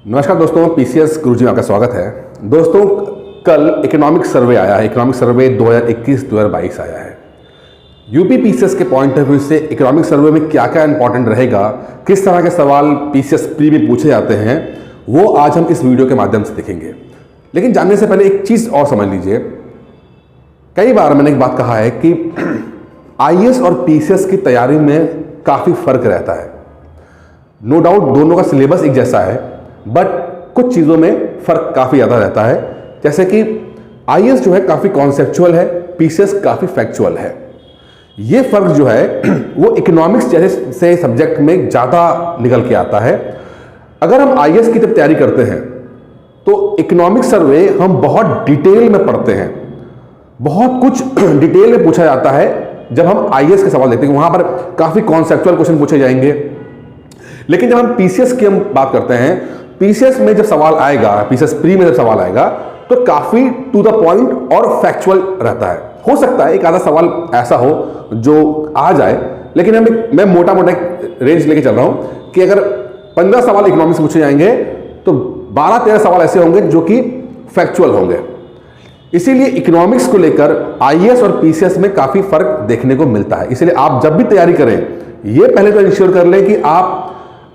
नमस्कार दोस्तों, पीसीएस गुरुजी में आपका स्वागत है। दोस्तों, कल इकोनॉमिक सर्वे आया है। इकोनॉमिक सर्वे 2021-2022 आया है। यूपी पीसीएस के पॉइंट ऑफ व्यू से इकोनॉमिक सर्वे में क्या क्या इंपॉर्टेंट रहेगा, किस तरह के सवाल पीसीएस प्री में पूछे जाते हैं, वो आज हम इस वीडियो के माध्यम से देखेंगे। लेकिन जानने से पहले एक चीज़ और समझ लीजिए। कई बार मैंने एक बात कहा है कि आईएएस और पीसीएस की तैयारी में काफ़ी फर्क रहता है। नो डाउट दोनों का सिलेबस एक जैसा है, बट कुछ चीज़ों में फ़र्क काफ़ी ज़्यादा रहता है। जैसे कि आईएएस जो है काफ़ी कॉन्सेप्चुअल है, पीसीएस काफ़ी फैक्चुअल है। ये फ़र्क जो है वो इकोनॉमिक्स जैसे से सब्जेक्ट में ज़्यादा निकल के आता है। अगर हम आईएएस की जब तैयारी करते हैं तो इकोनॉमिक सर्वे हम बहुत डिटेल में पढ़ते हैं, बहुत कुछ डिटेल में पूछा जाता है। जब हम आईएएस के सवाल देखते हैं वहाँ पर काफ़ी कॉन्सेप्चुअल क्वेश्चन पूछे जाएंगे। लेकिन जब हम पीसीएस की हम बात करते हैं, पीसीएस में जब सवाल आएगा, पीसीएस प्री में जब सवाल आएगा तो काफ़ी टू द पॉइंट और फैक्चुअल रहता है। हो सकता है एक आधा सवाल ऐसा हो जो आ जाए, लेकिन मैं मोटा मोटा रेंज लेके चल रहा हूँ कि अगर 15 सवाल इकोनॉमिक्स पूछे जाएंगे तो 12-13 सवाल ऐसे होंगे जो कि फैक्चुअल होंगे। इसीलिए इकोनॉमिक्स को लेकर आईएएस और पीसीएस में काफ़ी फर्क देखने को मिलता है। इसलिए आप जब भी तैयारी करें, ये पहले तो इंश्योर कर लें कि आप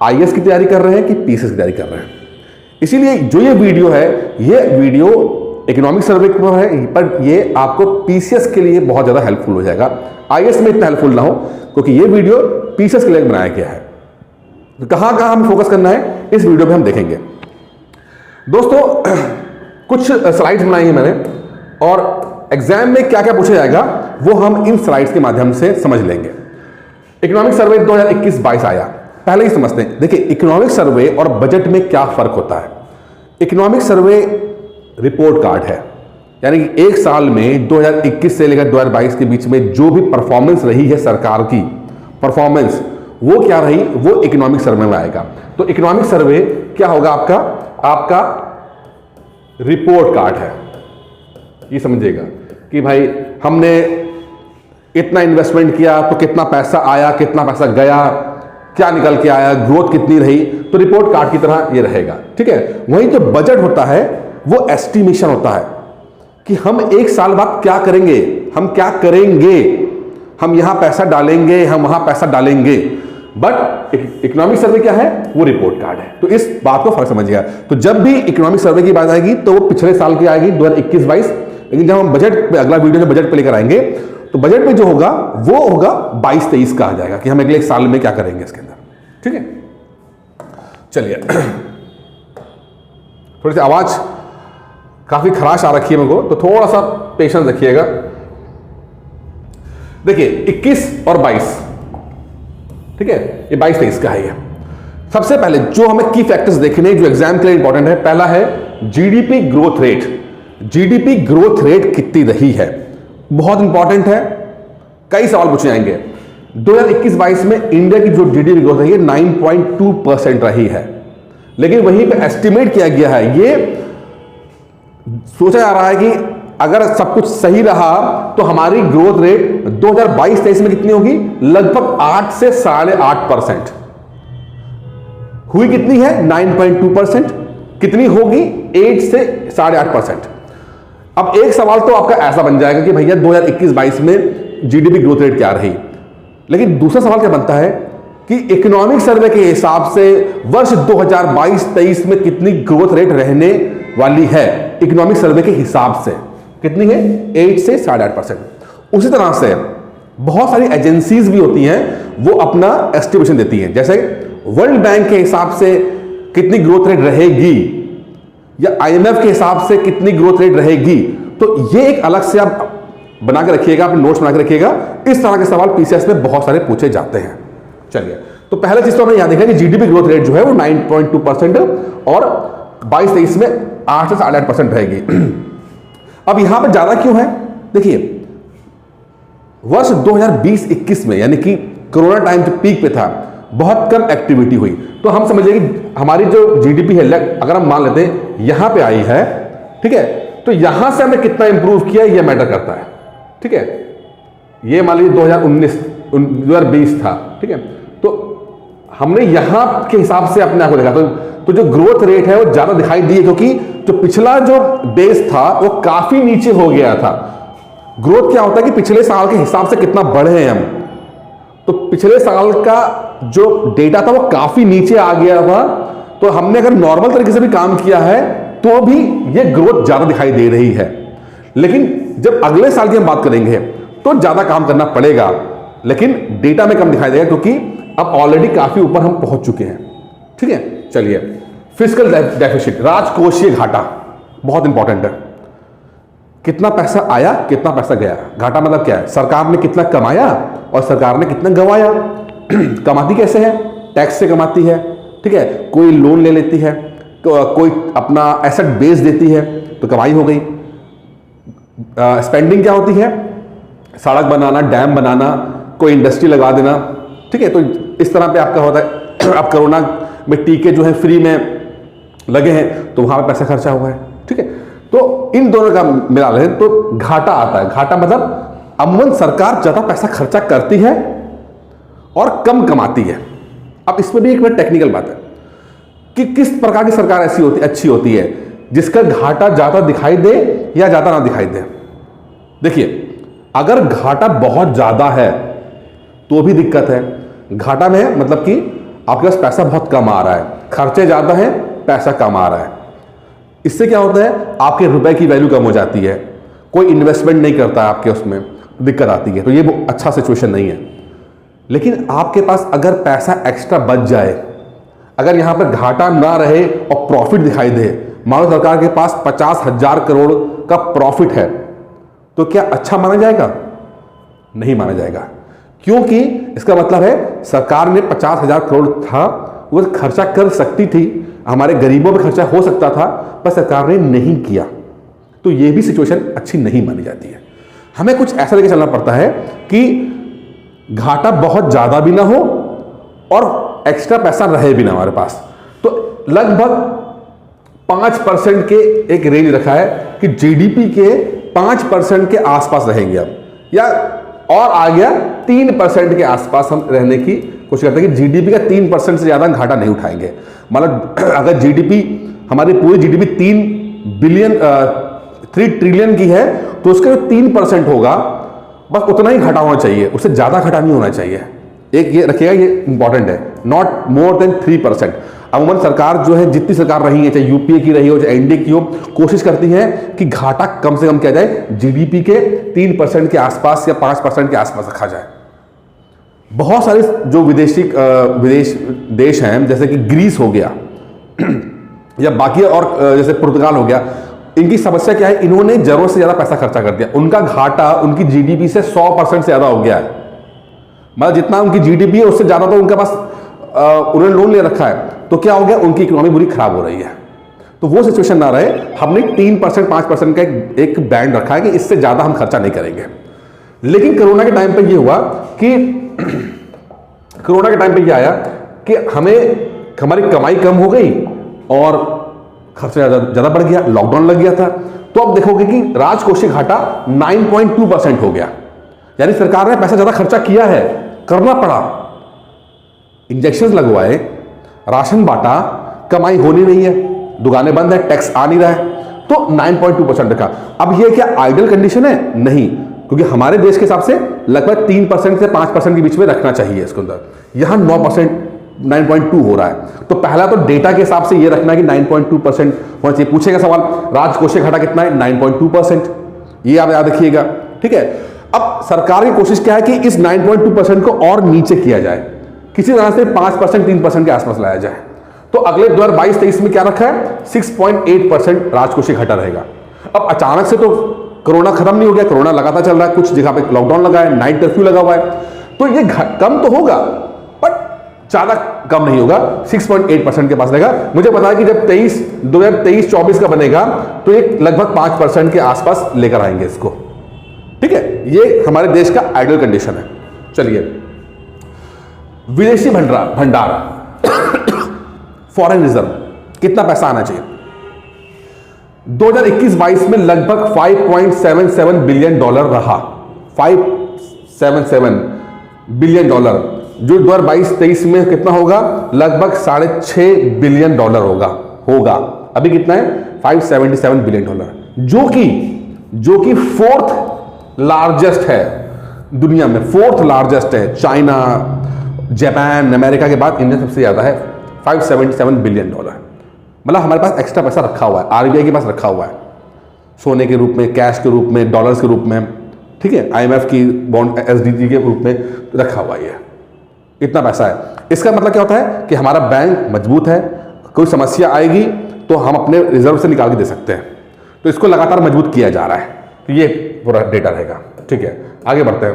आईएएस की तैयारी कर रहे हैं कि पीसीएस की तैयारी कर रहे हैं। इसीलिए जो ये वीडियो है, ये वीडियो इकोनॉमिक सर्वे पर है, पर ये आपको पीसीएस के लिए बहुत ज़्यादा हेल्पफुल हो जाएगा। आईएएस में इतना हेल्पफुल ना हो, क्योंकि ये वीडियो पीसीएस के लिए बनाया गया है। तो कहाँ कहाँ हमें फोकस करना है इस वीडियो में हम देखेंगे। दोस्तों, कुछ स्लाइड्स बनाई हैं मैंने, और एग्जाम में क्या क्या पूछा जाएगा वो हम इन स्लाइड्स के माध्यम से समझ लेंगे। इकोनॉमिक सर्वे 2021-22 आया, पहले ही समझते हैं। देखिए, इकोनॉमिक सर्वे और बजट में क्या फर्क होता है। इकोनॉमिक सर्वे रिपोर्ट कार्ड है, यानी कि एक साल में 2021 से लेकर 2022 के बीच में जो भी परफॉर्मेंस रही है सरकार की परफॉर्मेंस, वो क्या रही, वो इकोनॉमिक सर्वे में आएगा। तो इकोनॉमिक सर्वे क्या होगा, आपका रिपोर्ट कार्ड है। ये समझिएगा कि भाई हमने इतना इन्वेस्टमेंट किया तो कितना पैसा आया, कितना पैसा गया, क्या निकल के आया, ग्रोथ कितनी रही, तो रिपोर्ट कार्ड की तरह ये रहेगा। ठीक है। वहीं जो बजट होता है वो एस्टिमेशन होता है कि हम एक साल बाद क्या करेंगे, हम यहां पैसा डालेंगे, हम वहां पैसा डालेंगे। बट इकोनॉमिक सर्वे क्या है, वो रिपोर्ट कार्ड है। तो इस बात को फर्क समझिएगा। तो जब भी इकोनॉमिक सर्वे की बात आएगी तो वो पिछले साल की आएगी, 2021-22। लेकिन जब हम बजट पे, अगला वीडियो में बजट पे लेकर आएंगे, तो बजट में जो होगा वो होगा 22-23 का आ जाएगा कि हम अगले साल में क्या करेंगे इसके अंदर। ठीक है। चलिए, थोड़ी सी आवाज काफी खराश आ रखी है मेरे को, तो थोड़ा सा पेशेंस रखिएगा। देखिए, 21 और 22, ठीक है, ये 22-23 का है। ये सबसे पहले जो हमें की फैक्टर्स देखने जो एग्जाम के लिए इंपॉर्टेंट है, पहला है GDP growth rate. GDP growth rate कितनी रही है, बहुत इंपॉर्टेंट है। कई सवाल पूछे जाएंगे। 2021-22 में इंडिया की जो जीडीपी ग्रोथ रही है 9.2% रही है, लेकिन वहीं पे एस्टिमेट किया गया है, ये सोचा जा रहा है कि अगर सब कुछ सही रहा तो हमारी ग्रोथ रेट 2022-23 में कितनी होगी, लगभग 8 से 8.5%। हुई कितनी है, 9.2%। कितनी होगी, 8 से 8.5%। अब एक सवाल तो आपका ऐसा बन जाएगा कि भैया 2021-22 में जीडीपी ग्रोथ रेट क्या रही, लेकिन दूसरा सवाल क्या बनता है कि इकोनॉमिक सर्वे के हिसाब से वर्ष 2022-23 में कितनी ग्रोथ रेट रहने वाली है। इकोनॉमिक सर्वे के हिसाब से कितनी है, 8 से 8.5%। उसी तरह से बहुत सारी एजेंसीज भी होती हैं, वो अपना एस्टिमेशन देती हैं। जैसे वर्ल्ड बैंक के हिसाब से कितनी ग्रोथ रेट रहेगी, या आईएमएफ के हिसाब से कितनी ग्रोथ रेट रहेगी। तो ये एक अलग से आप बना के रखिएगा, अपने नोट्स बना के रखिएगा। इस तरह के सवाल पीसीएस में बहुत सारे पूछे जाते हैं। चलिए, तो पहले चीज तो हमने याद देखा कि जीडीपी ग्रोथ रेट जो है वो 9.2% और 22-23 में 8 से 8.5% रहेगी। अब यहां पर ज्यादा क्यों है, देखिए वर्ष 2020-21 में, यानी कि कोरोना टाइम जो पीक पे था, बहुत कम एक्टिविटी हुई। तो हम समझिए कि हमारी जो जीडीपी है, अगर हम मान लेते हैं यहां पे आई है, ठीक है, तो यहां से हमने कितना इंप्रूव किया ये मैटर करता है। ठीक है, ये मान लीजिए 2019-2020 था, ठीक है, तो हमने यहां के हिसाब से अपने आप को देखा तो जो ग्रोथ रेट है वो ज्यादा दिखाई दी है, क्योंकि जो पिछला जो बेस था वो काफी नीचे हो गया था। ग्रोथ क्या होता है कि पिछले साल के हिसाब से कितना बढ़े हैं हम, तो पिछले साल का जो डेटा था वो काफी नीचे आ गया था। तो हमने अगर नॉर्मल तरीके से भी काम किया है तो भी ये ग्रोथ ज्यादा दिखाई दे रही है। लेकिन जब अगले साल की हम बात करेंगे तो ज्यादा काम करना पड़ेगा, लेकिन डेटा में कम दिखाई देगा, क्योंकि अब ऑलरेडी काफी ऊपर हम पहुंच चुके हैं। ठीक है, चलिए फिस्कल डेफिसिट, राजकोषीय घाटा बहुत इंपॉर्टेंट है। कितना पैसा आया, कितना पैसा गया। घाटा मतलब क्या है? सरकार ने कितना कमाया और सरकार ने कितना गंवाया। कमाती कैसे है? टैक्स से कमाती है। ठीक है, कोई लोन ले लेती है, कोई अपना एसेट बेच देती है तो कमाई हो गई। स्पेंडिंग क्या होती है? सड़क बनाना, डैम बनाना, कोई इंडस्ट्री लगा देना। ठीक है, तो इस तरह पे आपका होता है। अब कोरोना में टीके जो है फ्री में लगे हैं तो वहां पे पैसा खर्चा हुआ है। ठीक है, तो इन दोनों का मिला लें तो घाटा आता है। घाटा मतलब अमूमन सरकार ज्यादा पैसा खर्चा करती है और कम कमाती है। अब इसमें भी एक बड़ी टेक्निकल बात है कि किस प्रकार की सरकार ऐसी होती अच्छी होती है जिसका घाटा ज्यादा दिखाई दे या ज्यादा ना दिखाई दे। देखिए, अगर घाटा बहुत ज्यादा है तो भी दिक्कत है। घाटा में मतलब कि आपके पास पैसा बहुत कम आ रहा है, खर्चे ज्यादा है, पैसा कम आ रहा है। इससे क्या होता है? आपके रुपए की वैल्यू कम हो जाती है, कोई इन्वेस्टमेंट नहीं करता आपके, उसमें दिक्कत आती है। तो ये अच्छा सिचुएशन नहीं है। लेकिन आपके पास अगर पैसा एक्स्ट्रा बच जाए, अगर यहां पर घाटा ना रहे और प्रॉफिट दिखाई दे, मान लो सरकार के पास 50,000 करोड़ का प्रॉफिट है, तो क्या अच्छा माना जाएगा? नहीं माना जाएगा, क्योंकि इसका मतलब है सरकार ने 50,000 करोड़ था वो खर्चा कर सकती थी, हमारे गरीबों पे खर्चा हो सकता था, पर सरकार ने नहीं किया। तो ये भी सिचुएशन अच्छी नहीं मानी जाती है। हमें कुछ ऐसा लेके चलना पड़ता है कि घाटा बहुत ज्यादा भी ना हो और एक्स्ट्रा पैसा रहे भी ना हमारे पास। तो लगभग 5% के एक रेंज रखा है कि जीडीपी के 5% के आसपास रहेंगे अब, या और आ गया 3% के आसपास हम रहने की कोशिश करते हैं कि जीडीपी का 3% से ज्यादा घाटा नहीं उठाएंगे। मतलब अगर जीडीपी, हमारी पूरी जीडीपी 3 ट्रिलियन की है तो उसका 3% होगा, बस उतना ही घाटा होना चाहिए, उससे ज्यादा घाटा नहीं होना चाहिए। एक ये रखिएगा, ये इंपॉर्टेंट है, नॉट मोर देन 3%। अमूमन सरकार जो है, जितनी सरकार रही है, चाहे यूपीए की रही हो चाहे एनडीए की हो, कोशिश करती है कि घाटा कम से कम किया जाए, जीडीपी के 3% के आसपास या 5% के आसपास रखा जाए। बहुत सारे जो विदेश देश हैं, जैसे कि ग्रीस हो गया या बाकी और जैसे पुर्तगाल हो गया, इनकी समस्या क्या है? इन्होंने जरूरत से ज्यादा पैसा खर्चा कर दिया। उनका घाटा उनकी जीडीपी से 100% से ज्यादा हो गया है। मतलब जितना उनकी जीडीपी है उससे ज्यादा तो उनके पास उन्होंने लोन ले रखा है। तो क्या हो गया? उनकी इकोनॉमी बुरी खराब हो रही है। तो वो सिचुएशन ना रहे, हमने 3% 5% का एक बैंड रखा है कि इससे ज्यादा हम खर्चा नहीं करेंगे। लेकिन कोरोना के टाइम पे ये हुआ कि कोरोना के टाइम पे ये आया कि हमारी कमाई कम हो गई और खर्चा ज्यादा बढ़ गया, लॉकडाउन लग गया था। तो अब देखोगे कि राजकोषीय घाटा 9.2% हो गया। यानी सरकार ने पैसा ज्यादा खर्चा किया है, करना पड़ा, इंजेक्शन लगवाए, राशन बांटा, कमाई होनी नहीं है, दुकानें बंद है, टैक्स आ नहीं रहा है, तो 9.2% रखा। अब ये क्या आइडियल कंडीशन है? नहीं, क्योंकि हमारे देश के हिसाब से लगभग 3% से 5% के बीच में रखना चाहिए इसके अंदर। यहां 9.2 हो रहा है। तो पहला तो डेटा के हिसाब से ये रखना है कि 9.2% होना चाहिए। पूछेगा सवाल, राजकोषीय घाटा कितना है? 9.2%। ये आप याद रखिएगा। ठीक है, अब सरकार की कोशिश क्या है कि इस 9.2% को और नीचे किया जाए, किसी तरह से 5% 3% के आसपास लाया जाए। तो अगले 2022-23 में क्या रखा है? 6.8% राजकोषीय घाटा रहेगा। अब अचानक से तो कोरोना खत्म नहीं हो गया, कोरोना लगातार चल रहा है, कुछ जगह पे लॉकडाउन लगा है, नाइट कर्फ्यू लगा हुआ है, तो ये कम तो होगा बट ज्यादा कम नहीं होगा, 6.8% के पास रहेगा। मुझे पता है कि जब 2023-24 का बनेगा तो ये लगभग 5% के आसपास लेकर आएंगे इसको। ठीक है, ये हमारे देश का आइडियल कंडीशन है। चलिए, विदेशी भंडार फॉरेन रिजर्व कितना पैसा आना चाहिए? 2021-22 में लगभग $5.77 बिलियन रहा। $5.77 बिलियन जो 2022-23 में कितना होगा, लगभग $6.5 बिलियन होगा। अभी कितना है, $577 बिलियन, जो कि फोर्थ लार्जेस्ट है दुनिया में, फोर्थ लार्जेस्ट है। चाइना, जापान, अमेरिका के बाद इंडिया सबसे ज्यादा है, $577 बिलियन। मतलब हमारे पास एक्स्ट्रा पैसा रखा हुआ है, आरबीआई के पास रखा हुआ है, सोने के रूप में, कैश के रूप में, डॉलर्स के रूप में, ठीक है, आईएमएफ की बॉन्ड, एसडीजी के रूप में रखा हुआ है। इतना पैसा है। इसका मतलब क्या होता है कि हमारा बैंक मजबूत है, कोई समस्या आएगी तो हम अपने रिजर्व से निकाल के दे सकते हैं। तो इसको लगातार मजबूत किया जा रहा है। तो ये पूरा डेटा रहेगा, ठीक है। आगे बढ़ते हैं।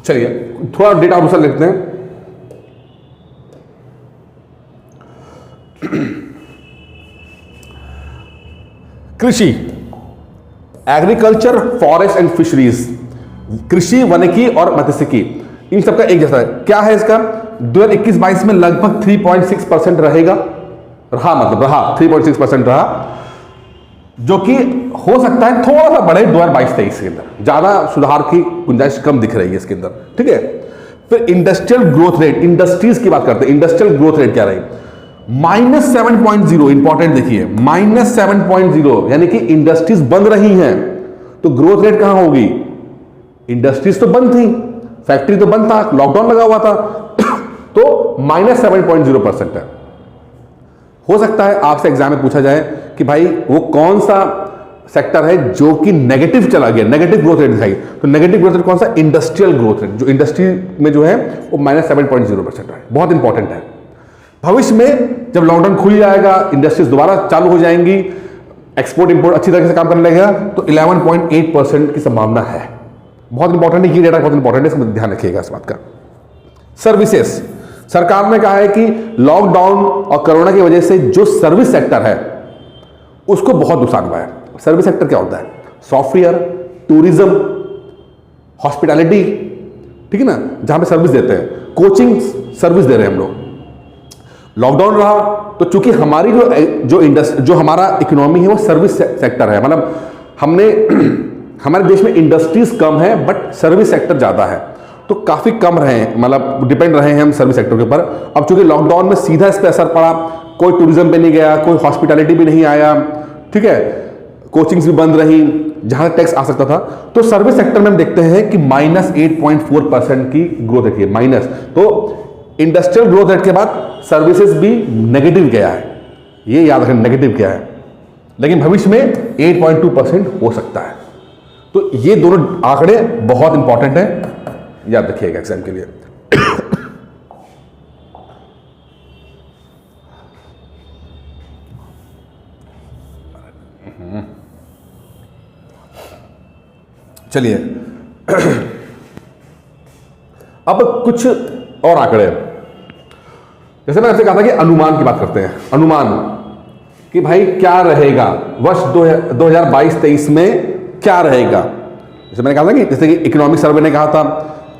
चलिए थोड़ा डेटा दूसरा लिखते हैं। कृषि, एग्रीकल्चर, फॉरेस्ट एंड फिशरीज, कृषि, वनिकी और मत्स्यिकी, इन सबका एक जैसा है। क्या है इसका, 2021-22 में लगभग 3.6% रहेगा, रहा 3.6% रहा, जो कि हो सकता है थोड़ा सा बढ़े 2022-23 के अंदर। ज्यादा सुधार की गुंजाइश कम दिख रही है इसके अंदर, ठीक है। फिर इंडस्ट्रियल ग्रोथ रेट, इंडस्ट्रीज की बात करते हैं। इंडस्ट्रियल ग्रोथ रेट क्या रही, -7.0, इंपॉर्टेंट देखिए, -7.0, यानी कि इंडस्ट्रीज बंद रही हैं तो ग्रोथ रेट कहां होगी। इंडस्ट्रीज तो बंद थी, फैक्ट्री तो बंद था, लॉकडाउन लगा हुआ था, तो -7.0% है। हो सकता है आपसे एग्जाम में पूछा जाए कि भाई वो कौन सा सेक्टर है जो कि नेगेटिव चला गया, नेगेटिव ग्रोथ रेट दिखाई, तो नेगेटिव ग्रोथ रेट कौन सा, इंडस्ट्रियल ग्रोथ रेट, जो इंडस्ट्री में जो है वो -7.0% है। बहुत इंपॉर्टेंट है। भविष्य में जब लॉकडाउन खुल जाएगा, इंडस्ट्रीज दोबारा चालू हो जाएंगी, एक्सपोर्ट इंपोर्ट अच्छी तरह से काम करने लगेगा, तो 11.8% की संभावना है। बहुत इंपॉर्टेंट है, ये डेटा बहुत इंपॉर्टेंट है, इसमें ध्यान रखिएगा इस बात का। सर्विसेज, सरकार ने कहा है कि लॉकडाउन और कोरोना की वजह से जो सर्विस सेक्टर है उसको बहुत नुकसान हुआ है। सर्विस सेक्टर क्या होता है, सॉफ्टवेयर, टूरिज्म, हॉस्पिटैलिटी, ठीक है ना, जहां पे सर्विस देते हैं, कोचिंग सर्विस दे रहे हैं हम लोग। लॉकडाउन रहा तो चूंकि हमारी जो हमारा इकोनॉमी है वो सर्विस सेक्टर है, मतलब हमने हमारे देश में इंडस्ट्रीज कम है बट सर्विस सेक्टर ज्यादा है, तो काफी कम रहे हैं, मतलब डिपेंड रहे हैं हम सर्विस सेक्टर के ऊपर। अब चूंकि लॉकडाउन में सीधा इस पर असर पड़ा, कोई टूरिज्म पे नहीं गया, कोई हॉस्पिटैलिटी भी नहीं आया, ठीक है, कोचिंग्स भी बंद रही, जहां टैक्स आ सकता था, तो सर्विस सेक्टर में हम देखते हैं कि -8.4% की ग्रोथ देखिए, माइनस। तो इंडस्ट्रियल ग्रोथ रेट के बाद सर्विसेज भी नेगेटिव गया है, ये याद रखें, नेगेटिव गया है, लेकिन भविष्य में 8.2% हो सकता है। तो ये दोनों आंकड़े बहुत इंपॉर्टेंट है, याद रखिएगा एग्जाम के लिए। चलिए अब कुछ और आंकड़े, जैसे मैंने आपसे कहा था कि अनुमान की बात करते हैं। अनुमान कि भाई क्या रहेगा वर्ष 2022-23 में, क्या रहेगा। जैसे मैंने कहा था कि जैसे कि इकोनॉमिक सर्वे ने कहा था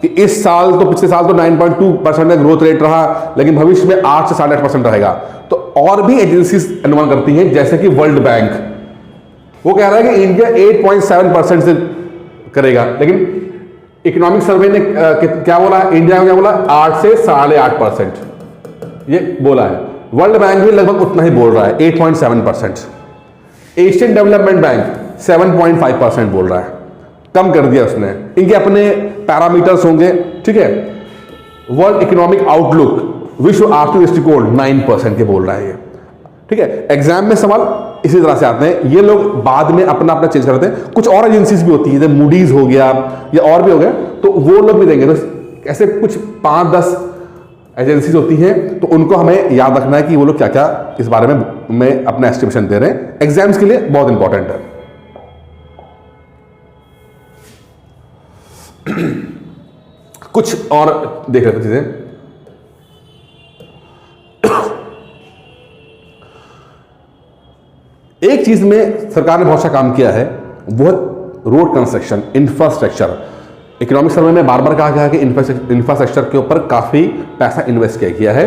कि इस साल तो, पिछले साल तो 9.2% का ग्रोथ रेट रहा, लेकिन भविष्य में 8 से 8.5% रहेगा। तो और भी एजेंसीज अनुमान करती हैं, जैसे कि वर्ल्ड बैंक, वो कह रहा है कि इंडिया 8.7% से करेगा, लेकिन इकोनॉमिक सर्वे ने क्या बोला, इंडिया में क्या बोला, 8 से 8.5%, ये बोला है। वर्ल्ड बैंक भी लगभग उतना ही बोल रहा है, 8.7%। एशियन डेवलपमेंट बैंक 7.5% बोल रहा है, कम कर दिया उसने, इनके अपने पैरामीटर्स होंगे, ठीक है। वर्ल्ड इकोनॉमिक आउटलुक, विश्व आर्थिक दृष्टिकोण 9% के बोल रहा है ये, ठीक है। एग्जाम में सवाल इसी तरह से आते हैं, ये लोग बाद में अपना अपना चेंज करते हैं। कुछ और एजेंसीज भी होती है, जैसे मूडीज हो गया या और भी हो गया, तो वो लोग भी देंगे। तो ऐसे कुछ 5-10 एजेंसीज होती हैं, तो उनको हमें याद रखना है कि वो लोग क्या क्या इस बारे में अपना एस्टिमेशन दे रहे हैं। एग्जाम्स के लिए बहुत इंपॉर्टेंट है। कुछ और देख रहे थे चीजें, एक चीज में सरकार ने बहुत सा काम किया है, वो road construction, infrastructure. Economic survey में बार बार कहा गया है कि इंफ्रास्ट्रक्चर के ऊपर काफी पैसा इन्वेस्ट किया गया है।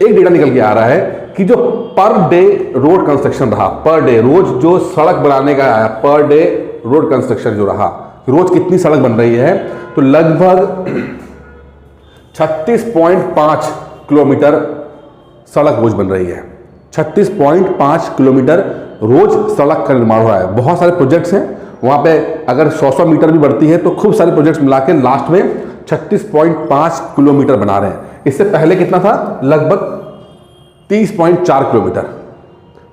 एक डेटा निकल के आ रहा है कि जो पर डे रोड कंस्ट्रक्शन रहा, पर डे रोज जो सड़क बनाने का आया, पर डे रोड कंस्ट्रक्शन जो रहा, रोज कितनी सड़क बन रही है, तो लगभग 36.5 किलोमीटर सड़क रोज बन रही है। 36.5 किलोमीटर रोज सड़क का निर्माण हो रहा है। बहुत सारे प्रोजेक्ट्स हैं वहाँ पे, अगर 100 मीटर भी बढ़ती है तो खूब सारे प्रोजेक्ट्स मिला के लास्ट में 36.5 किलोमीटर बना रहे हैं। इससे पहले कितना था, लगभग 30.4 किलोमीटर।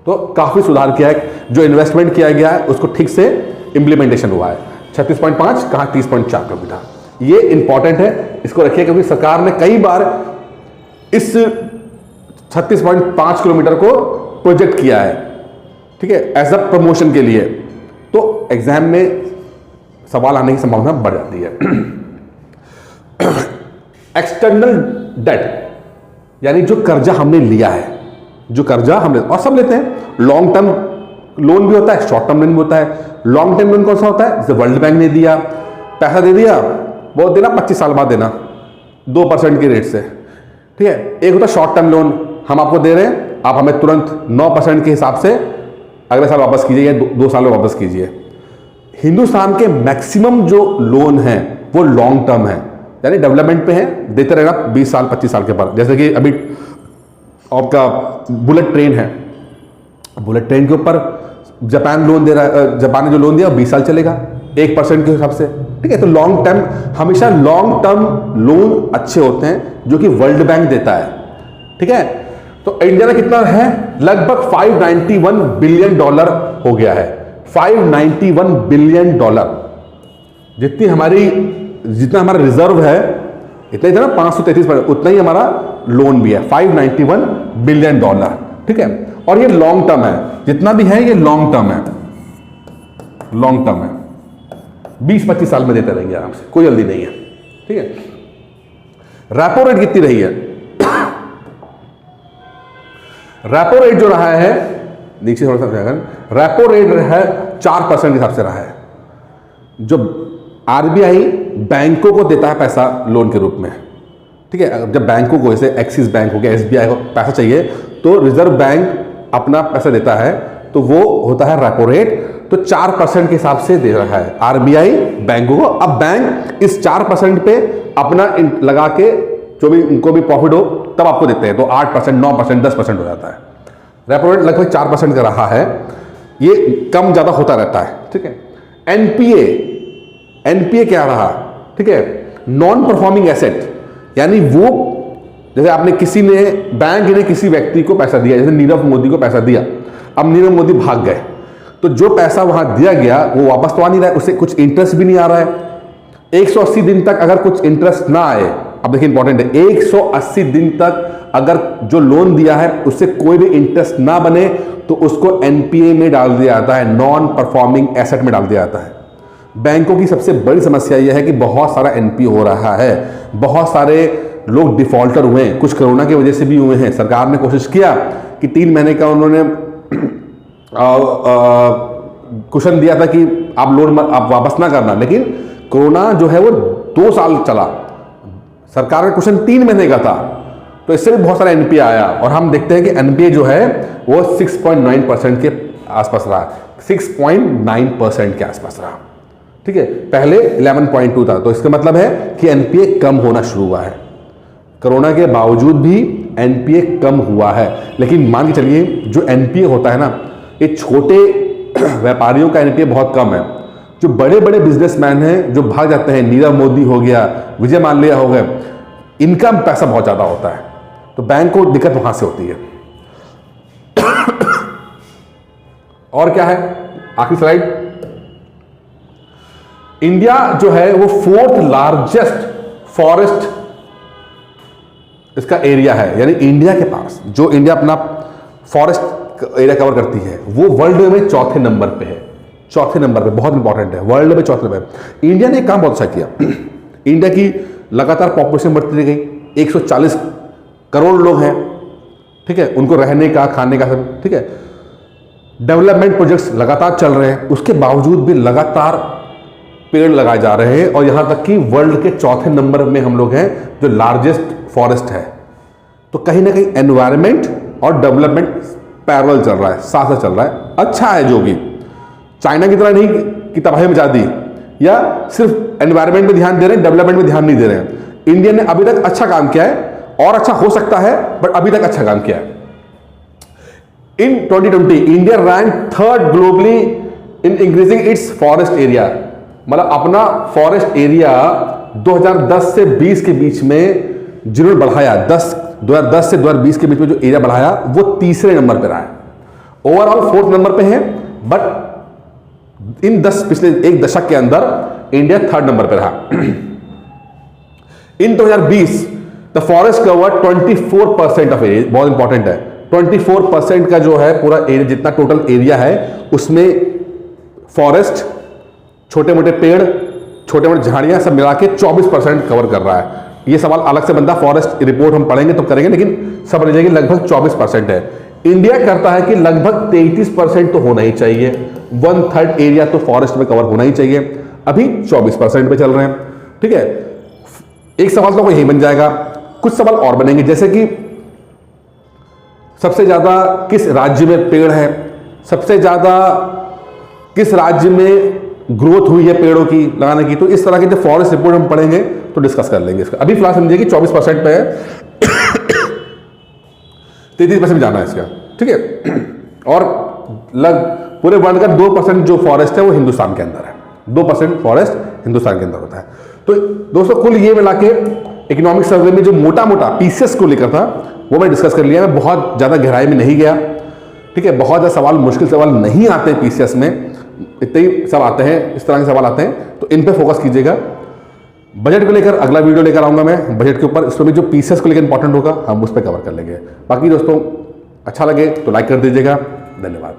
तो काफ़ी सुधार किया है, जो इन्वेस्टमेंट किया गया है उसको ठीक से इम्प्लीमेंटेशन हुआ है। 36.5 कहाँ 30.4 किलोमीटर, ये इंपॉर्टेंट है, इसको रखिए, क्योंकि सरकार ने कई बार इस 36.5 किलोमीटर को प्रोजेक्ट किया है, ठीक है, एज अ प्रमोशन के लिए, तो एग्जाम में सवाल आने की संभावना बढ़ जाती है। एक्सटर्नल डेट यानी जो कर्जा हमने लिया है, जो कर्जा हमने, और सब लेते हैं, लॉन्ग टर्म लोन भी होता है, शॉर्ट टर्म लोन भी होता है। लॉन्ग टर्म लोन कौन सा होता है, जैसे वर्ल्ड बैंक ने दिया, पैसा दे दिया, बहुत देना, 25 साल बाद देना 2% के रेट से, ठीक है। एक होता है शॉर्ट टर्म लोन, हम आपको दे रहे हैं, आप हमें तुरंत 9% के हिसाब से अगले साल वापस कीजिए या 2 साल में वापस कीजिए। हिंदुस्तान के मैक्सिमम जो लोन हैं वो लॉन्ग टर्म है, यानी डेवलपमेंट पे है, देते रहना 20 साल 25 साल के बाद। जैसे कि अभी आपका बुलेट ट्रेन है, बुलेट ट्रेन के ऊपर जापान लोन दे रहा है, जापान ने जो लोन दिया 20 साल चलेगा 1% के हिसाब से, ठीक है। तो लॉन्ग टर्म, हमेशा लॉन्ग टर्म लोन अच्छे होते हैं जो कि वर्ल्ड बैंक देता है, ठीक है। तो इंडिया में कितना है, लगभग $591 बिलियन हो गया है। $591 बिलियन, जितना हमारा रिजर्व है, इतना ही था ना, 533, उतना ही हमारा लोन भी है, $591 बिलियन, ठीक है। और ये लॉन्ग टर्म है, जितना भी है ये लॉन्ग टर्म है, लॉन्ग टर्म है, 20-25 साल में देते रहेंगे आराम से, कोई जल्दी नहीं है, ठीक है। रेपो रेट कितनी रही है, रेपो रेट जो रहा है, नीचे थोड़ा सा, रेपो रेट है 4% के हिसाब से रहा है। जो आरबीआई बैंकों को देता है पैसा लोन के रूप में, ठीक है, जब बैंकों को, जैसे एक्सिस बैंक हो गया, एसबीआई को पैसा चाहिए तो रिजर्व बैंक अपना पैसा देता है, तो वो होता है रेपो रेट। तो 4% के हिसाब से दे रहा है आरबीआई बैंकों को। अब बैंक इस 4% पे अपना लगा के, जो भी उनको भी प्रॉफिट हो तब आपको देते हैं, तो 8%, 9%, 10% हो जाता है। रेपो रेट लगभग 4% का रहा है, ये कम ज़्यादा होता रहता है, ठीक है। एनपीए क्या रहा, ठीक है, नॉन परफॉर्मिंग एसेट, यानी वो, जैसे आपने किसी ने, बैंक ने किसी व्यक्ति को पैसा दिया, जैसे नीरव मोदी को पैसा दिया, अब नीरव मोदी भाग गए, तो जो पैसा वहां दिया गया वो वापस तो आ नहीं रहा है, उससे कुछ इंटरेस्ट भी नहीं आ रहा है। 180 दिन तक अगर कुछ इंटरेस्ट ना आए, अब देखिए इंपॉर्टेंट है, 180 दिन तक अगर जो लोन दिया है उससे कोई भी इंटरेस्ट ना बने तो उसको एनपीए में डाल दिया जाता है, नॉन परफॉर्मिंग एसेट में डाल दिया जाता है। बैंकों की सबसे बड़ी समस्या यह है कि बहुत सारा एनपीए हो रहा है, बहुत सारे लोग डिफॉल्टर हुए हैं, कुछ कोरोना की वजह से भी हुए हैं। सरकार ने कोशिश किया कि 3 महीने का उन्होंने कुशन दिया था कि आप लोन आप वापस ना करना, लेकिन कोरोना जो है वो 2 साल चला, सरकार का कुशन 3 महीने का था, तो इससे भी बहुत सारा एनपीए आया, और हम देखते हैं कि एनपीए जो है वो 6.9% के आसपास रहा, 6.9% के आसपास रहा, ठीक है। पहले 11.2 था, तो इसका मतलब है कि एनपीए कम होना शुरू हुआ है। कोरोना के बावजूद भी एनपीए कम हुआ है, लेकिन मान के चलिए जो एनपीए होता है ना, ये छोटे व्यापारियों का एनपीए बहुत कम है। जो बड़े बड़े बिजनेसमैन हैं जो भाग जाते हैं, नीरव मोदी हो गया, विजय माल्या हो गए, इनका पैसा बहुत ज़्यादा होता है, तो बैंक को दिक्कत वहां से होती है। और क्या है, आखिरी स्लाइड, इंडिया जो है वो 4th लार्जेस्ट फॉरेस्ट इसका एरिया है, यानी इंडिया के पास जो इंडिया अपना फॉरेस्ट एरिया कवर करती है वो वर्ल्ड में 4थे नंबर पे है, 4थे नंबर पे, बहुत इंपॉर्टेंट है, वर्ल्ड में 4थे नंबर पे। इंडिया ने एक काम बहुत अच्छा किया, इंडिया की लगातार पॉपुलेशन बढ़ती गई, 140 करोड़ लोग हैं, ठीक है, उनको रहने का, खाने का सब, ठीक है। डेवलपमेंट प्रोजेक्ट्स लगातार चल रहे हैं, उसके बावजूद भी लगातार पेड़ लगाए जा रहे हैं, और यहां तक कि वर्ल्ड के 4थे नंबर में हम लोग हैं जो लार्जेस्ट फॉरेस्ट है। तो कहीं ना कहीं एनवायरनमेंट और डेवलपमेंट पैरेलल चल रहा है, साथ साथ चल रहा है। अच्छा है जो भी, चाइना की तरह नहीं कि तबाही मचा दी या सिर्फ एनवायरनमेंट में ध्यान दे रहे हैं, डेवलपमेंट में ध्यान नहीं दे रहे हैं। इंडिया ने अभी तक अच्छा काम किया है और अच्छा हो सकता है, बट अभी तक अच्छा काम किया है। इन 2020 India rank third globally in increasing its forest area, मतलब अपना फॉरेस्ट एरिया 2010 से 20 के बीच में जिन्होंने बढ़ाया, 2010 से 2020 के बीच में जो एरिया बढ़ाया वो तीसरे नंबर पर रहा है। ओवरऑल फोर्थ नंबर पे है, बट इन पिछले एक दशक के अंदर इंडिया थर्ड नंबर पर रहा। इन 2020 the forest cover 24% of area, बहुत इंपॉर्टेंट है, 24% का जो है पूरा एरिया, जितना टोटल एरिया है उसमें फॉरेस्ट, छोटे मोटे पेड़, छोटे मोटे झाड़ियां सब मिला के 24% कवर कर रहा है। ये सवाल अलग से बनता, फॉरेस्ट रिपोर्ट हम पढ़ेंगे तो करेंगे, लेकिन सब रह जाएगी लगभग 24% है। इंडिया करता है कि लगभग 33% तो होना ही चाहिए, 1/3 एरिया तो फॉरेस्ट में कवर होना ही चाहिए, अभी 24% पे चल रहे हैं। ठीक है, एक सवाल तो यही बन जाएगा, कुछ सवाल और बनेंगे, जैसे कि सबसे ज्यादा किस राज्य में पेड़ है, सबसे ज्यादा किस राज्य में ग्रोथ हुई है पेड़ों की लगाने की। तो इस तरह के जब फॉरेस्ट रिपोर्ट हम पढ़ेंगे तो डिस्कस कर लेंगे इसका। अभी फिलहाल समझिए कि 24% पे है, 33% जाना है इसका। ठीक है, और पूरे वर्ल्ड का 2% जो फॉरेस्ट है वो हिंदुस्तान के अंदर है, 2% फॉरेस्ट हिंदुस्तान के अंदर होता है। तो दोस्तों कुल ये मिला के इकोनॉमिक सर्वे में जो मोटा मोटा पीसेस को लेकर था वो मैं डिस्कस कर लिया, मैं बहुत ज़्यादा गहराई में नहीं गया। ठीक है, बहुत ज़्यादा सवाल, मुश्किल सवाल नहीं आते हैं पीसीएस में, इतने ही सब आते हैं, इस तरह के सवाल आते हैं, तो इन पे फोकस कीजिएगा। बजट को लेकर अगला वीडियो लेकर आऊँगा मैं, बजट के ऊपर, इसमें भी जो पीसीएस को लेकर इंपॉर्टेंट होगा हम उस पर कवर कर लेंगे। बाकी दोस्तों अच्छा लगे तो लाइक कर दीजिएगा, धन्यवाद।